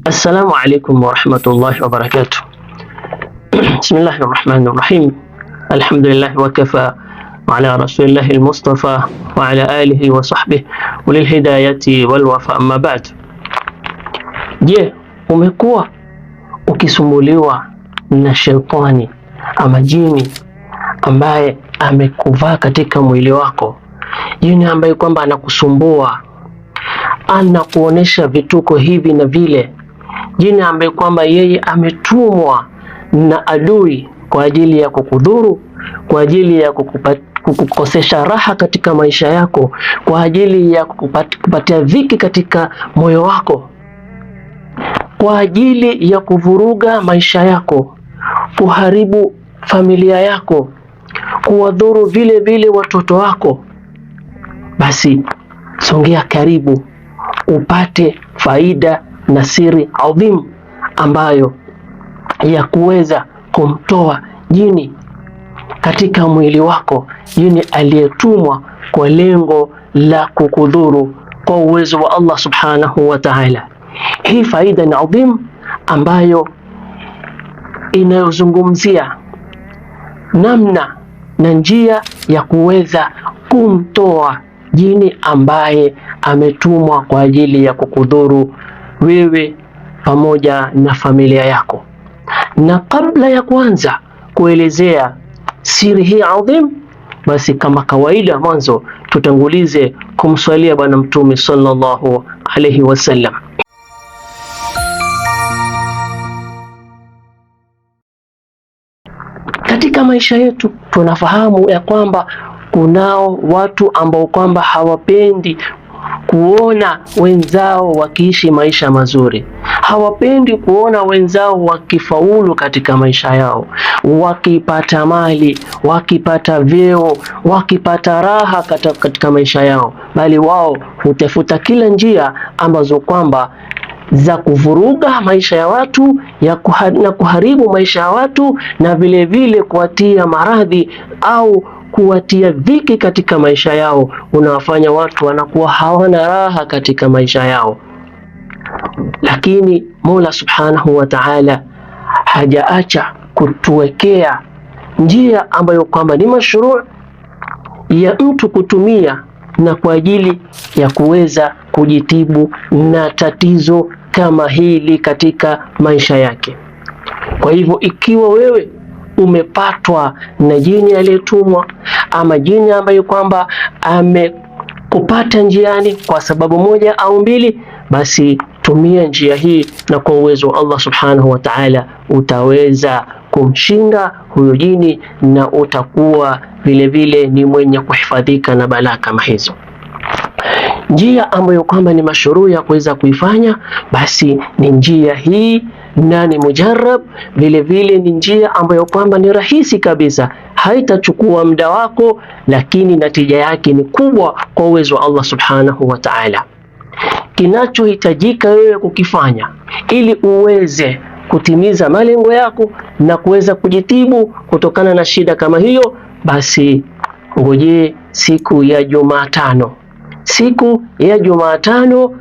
Assalamu alaikum warahmatullahi wabarakatuh. Bismillahi rahmani rahim. Alhamdulillahi wakafa wa ala rasulillahi almustafa wa ala alihi wa sahbihi ulil hidayati wal wafa, amma ba'd. Je, umekuwa ukisumbuliwa na shetani ama jini ambaye amekuvaa katika mwili wako, jini ambaye kwamba anakusumbua, anakuonesha vituko hivi na vile, jini ambaye kwamba yeye ametumwa na adui kwa ajili ya kukudhuru, kwa ajili ya kukukosesha raha katika maisha yako, kwa ajili ya kupatia dhiki katika moyo wako, kwa ajili ya kuvuruga maisha yako, kuharibu familia yako, kuwadhuru vile vile watoto wako, basi songea karibu upate faida na siri adhim ambayo ya kuweza kumtoa jini katika mwili wako, jini aliyetumwa kwa lengo la kukudhuru, kwa uwezo wa Allah subhanahu wa ta'ala. Hii faida ni adhim ambayo inayozungumzia namna na njia ya kuweza kumtoa jini ambaye ametumwa kwa ajili ya kukudhuru wewe pamoja na familia yako. Na kabla ya kuanza kuelezea siri hii adhim, basi kama kawaida mwanzo tutangulize kumswalia Bwana Mtume sallallahu alayhi wasallam. Katika maisha yetu tunafahamu ya kwamba kunao watu ambao kwamba hawapendi kuona wenzao wakiishi maisha mazuri, hawapendi kuona wenzao wakifaulu katika maisha yao, wakipata mali, wakipata vyeo, wakipata raha katika maisha yao, bali wao hutafuta kila njia ambazo kwamba za kuvuruga maisha ya watu na kuharibu maisha ya watu, na vile vile kuwatia maradhi au kuwatia dhiki katika maisha yao, unawafanya watu wanakuwa hawana raha katika maisha yao. Lakini Mola subhanahu wa ta'ala hajaacha kutuwekea njia ambayo kwamba ni mashruu ya mtu kutumia na kwa ajili ya kuweza kujitibu na tatizo kama hili katika maisha yake. Kwa hivyo ikiwa wewe umepatwa na jini aliyetumwa ama jini ambayo kwamba amekupata njiani kwa sababu moja au mbili, basi tumia njia hii, na kwa uwezo wa Allah subhanahu wa ta'ala utaweza kumshinda huyo jini na utakuwa vile vile ni mwenye kuhifadhika na balaa kama hizo. Njia ambayo kwamba ni mashruu ya kuweza kuifanya, basi ni njia hii na ni mujarrab, vile vile ni njia ambayo kwamba ni rahisi kabisa, haitachukua muda wako, lakini natija yake ni kubwa kwa uwezo wa Allah subhanahu wa ta'ala. Kinachohitajika wewe kukifanya ili uweze kutimiza malengo yako na kuweza kujitibu kutokana na shida kama hiyo, basi ngoje siku ya Jumatano. Siku ya Jumatano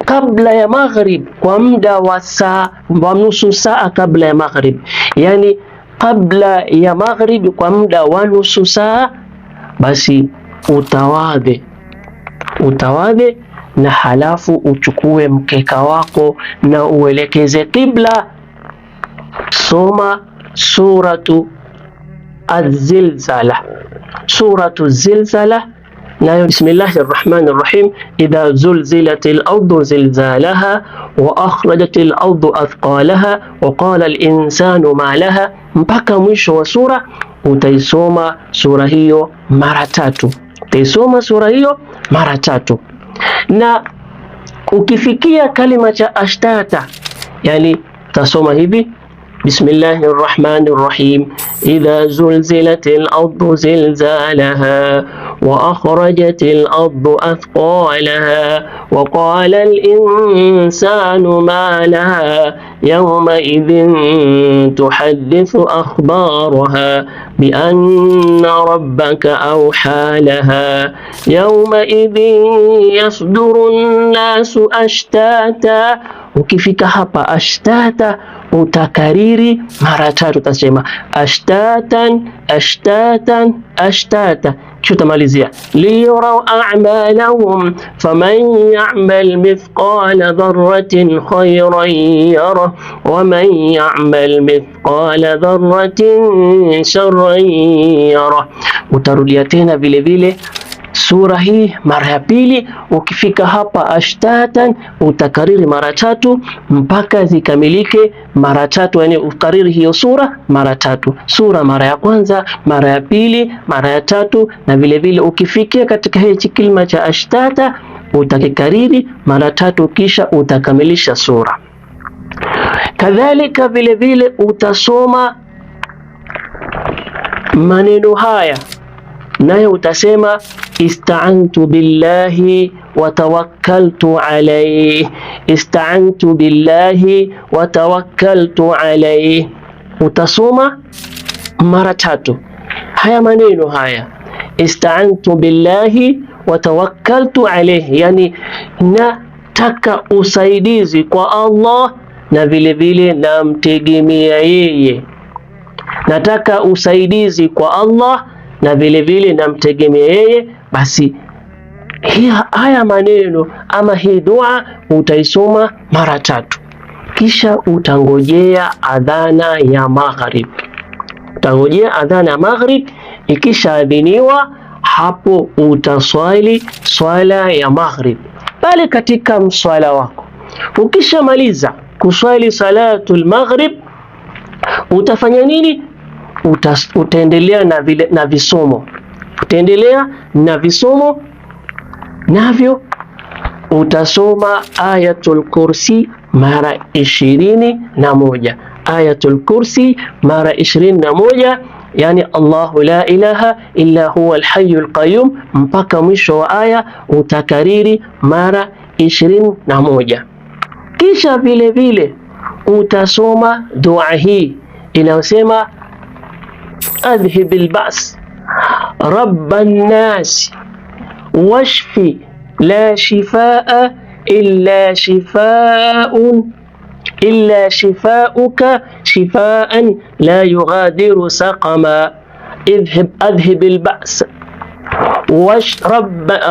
kabla ya maghrib, kwa muda wa nusu saa kabla ya maghrib, yani kabla ya maghrib kwa muda wa nusu saa, basi utawadhe na halafu uchukue mkeka wako na uelekeze qibla. Soma suratu Az-Zilzala, suratu Zilzala, nayo bismillahir rahmanir rahim, idha zulzilatil ardu zilzalaha wa akhrajatil ardu athqalaha wa qala al insanu ma laha, mpaka mwisho wa sura. Utaisoma sura hiyo mara tatu, na ukifikia kalima cha ashtata, yani tasoma hivi bismillahir rahmanir rahim, idha zulzilatil ardu zilzalaha وأخرجت الأرض أثقالها وقال الإنسان ما لها يومئذ تحدث أخبارها بأن ربك أوحى لها يومئذ يصدر الناس أشتاتا. Ukifika hapa ashtata utakariri mara tatu, utasema ashtatan ashtatan ashtata, kisha utamalizia liyurau a'malahum faman ya'mal mithqala dharratin khayran yarah waman ya'mal mithqala dharratin sharran yarah. Utarudia tena vile vile sura hii mara ya pili. Ukifika hapa ashtatan utakariri mara tatu mpaka zikamilike mara tatu, yani ukariri hiyo sura mara tatu, sura mara ya kwanza, mara ya pili, mara ya tatu, na vile vile ukifikia katika hichi kilima cha ashtata utakikariri mara tatu kisha utakamilisha sura. Kadhalika vile vile utasoma maneno haya, naye utasema ista'antu billahi wa tawakkaltu alayhi, ista'antu billahi wa tawakkaltu alayhi. Utasoma mara tatu haya maneno haya, ista'antu billahi wa tawakkaltu alayhi, yani nataka usaidizi kwa Allah na vile vile namtegemea yeye. Nataka usaidizi kwa Allah na vile vile namtegemea yeye. Basi haya maneno ama hii dua utaisoma mara tatu, kisha utangojea adhana ya maghrib. Utangojea adhana ya maghrib, ikishaadhiniwa hapo utaswali swala ya maghrib pale katika mswala wako. Ukishamaliza kuswali salatul maghrib utafanya nini? Utaendelea na visomo, utaendelea na visomo, navyo utasoma ayatul kursi mara 21, ayatul kursi mara 21, yani Allahu la ilaha illa huwa alhayyul qayyum, mpaka mwisho wa aya utakariri mara 21. Kisha vile vile utasoma dua hii inayosema أذهب البأس رب الناس واشفي لا شفاء إلا شفاؤك شفاء لا يغادر سقما. أذهب البأس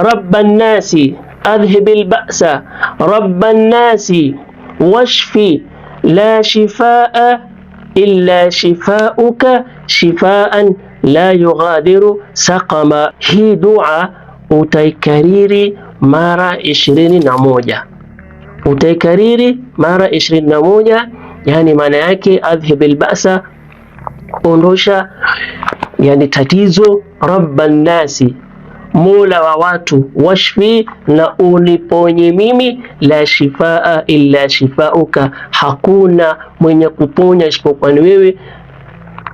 رب الناس، أذهب البأس رب الناس واشفي لا شفاء illa shifauka shifaan la yughadiru saqama. Hii dua utaikariri mara 21, utaikariri mara 21, yani maana yake adhhibil ba'sa, ondosha yani tatizo, rabban nasi, mola wa watu, washfi, na uniponye mimi, la shifaa illa shifauka, hakuna mwenye kuponya isipokuwa ni wewe,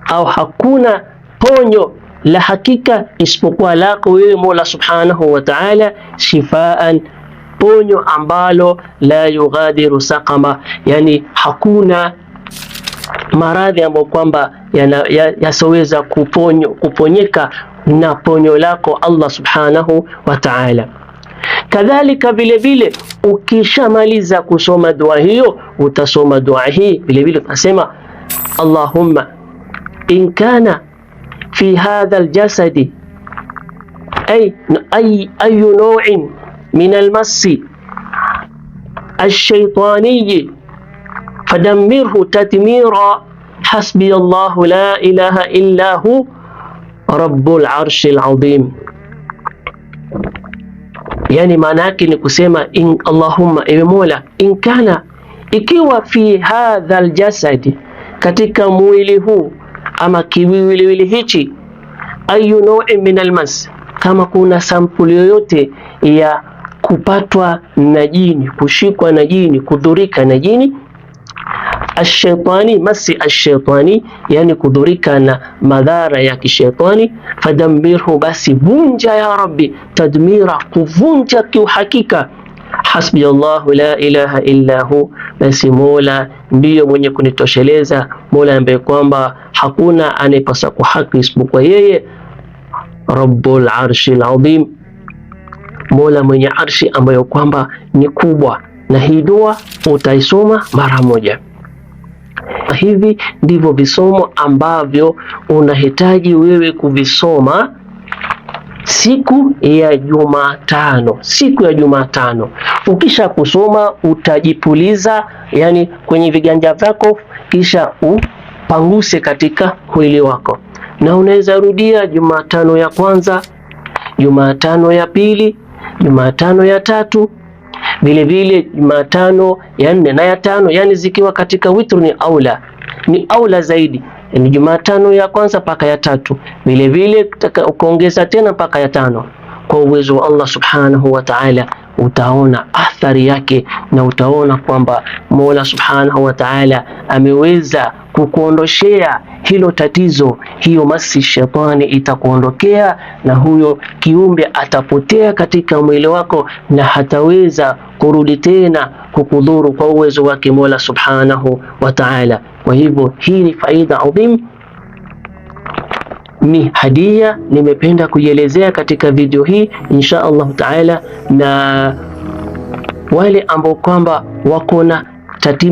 au hakuna ponyo la hakika isipokuwa lako wewe Mola subhanahu wa ta'ala, shifaan, ponyo ambalo la yughadiru saqama, yani hakuna maradhi ambayo kwamba yasoweza kuponyeka na ponyo lako Allah subhanahu wa ta'ala. Kadhalika vile vile ukishamaliza kusoma dua hiyo utasoma dua hii vile vile, utasema Allahumma in kana fi hadha aljasadi ayu naw'in min almassi alshaytani fadammirhu tadmira hasbi Allahu la ilaha illa hu rabbul arshil azim. Yani maana yake ni kusema Allahumma, ewe Mola, inkana, ikiwa fi hadha aljasadi, katika mwili huu ama kiwiliwili hichi, ayu naw'in min almas, kama kuna sampuli yoyote ya kupatwa na jini, kushikwa na jini, kudhurika na jini, ashaitani, masi ashaitani, yani kudhurika na madhara ya kishaitani. Fadamirhu, basi vunja ya Rabbi, tadmira, kuvunja kiuhakika. Hasbi Allahu la ilaha illa hu, basi Mola ndiyo mwenye kunitosheleza, Mola ambaye kwamba hakuna anayepasa kwa haki isipokuwa yeye. Rabbul arshil azim, Mola mwenye arshi ambayo kwamba ni kubwa. Na hii dua utaisoma mara moja. Hivi ndivyo visomo ambavyo unahitaji wewe kuvisoma siku ya Jumatano. Siku ya Jumatano ukisha kusoma utajipuliza, yani kwenye viganja vyako, kisha upanguse katika mwili wako, na unaweza rudia Jumatano ya kwanza, Jumatano ya pili, Jumatano ya tatu, vile vile Jumatano ya nne na ya tano, yani zikiwa katika witru ni aula zaidi. Ni Jumatano ya kwanza mpaka ya tatu, vile vile ukaongeza tena mpaka ya tano. Kwa uwezo wa Allah subhanahu wa ta'ala utaona athari yake, na utaona kwamba Mola subhanahu wa ta'ala ameweza kukuondoshea hilo tatizo. Hiyo masi shetani itakuondokea, na huyo kiumbe atapotea katika mwili wako na hataweza kurudi tena kukudhuru kwa uwezo wake Mola subhanahu wa ta'ala. Kwa hivyo hii ni faida adhim, ni hadia nimependa kuielezea katika video hii insha Allah ta'ala. Na wale ambao kwamba wako na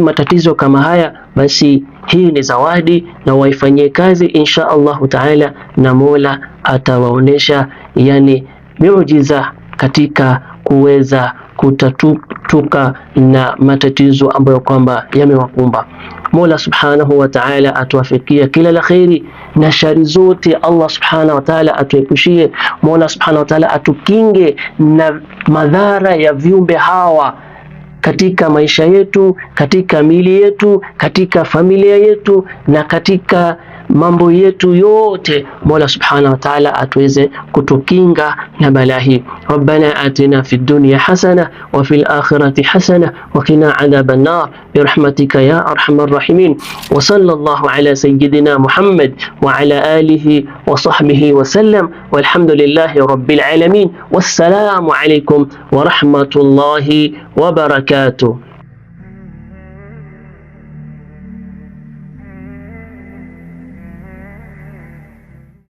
matatizo kama haya, basi hii ni zawadi na waifanyie kazi insha Allah ta'ala, na Mola atawaonesha yani miujiza katika kuweza kutatuka na matatizo ambayo kwamba yamewakumba. Mola subhanahu wa ta'ala atuwafikia kila la kheri, na shari zote Allah subhanahu wa ta'ala atuepushie. Mola subhanahu wa ta'ala atukinge na madhara ya viumbe hawa katika maisha yetu, katika mili yetu, katika familia yetu na katika mambo yetu yote. Mola subhanahu wa ta'ala atuweze kutukinga na balaa hii. Rabbana atina fid dunya hasana wa fil akhirati hasana wa qina adhaban nar birahmatika ya arhamar rahimin. Wa sallallahu ala sayyidina Muhammad wa ala alihi wa sahbihi wa sallam, walhamdulillahi rabbil alamin. Wassalamu alaykum wa rahmatullahi wa barakatuh.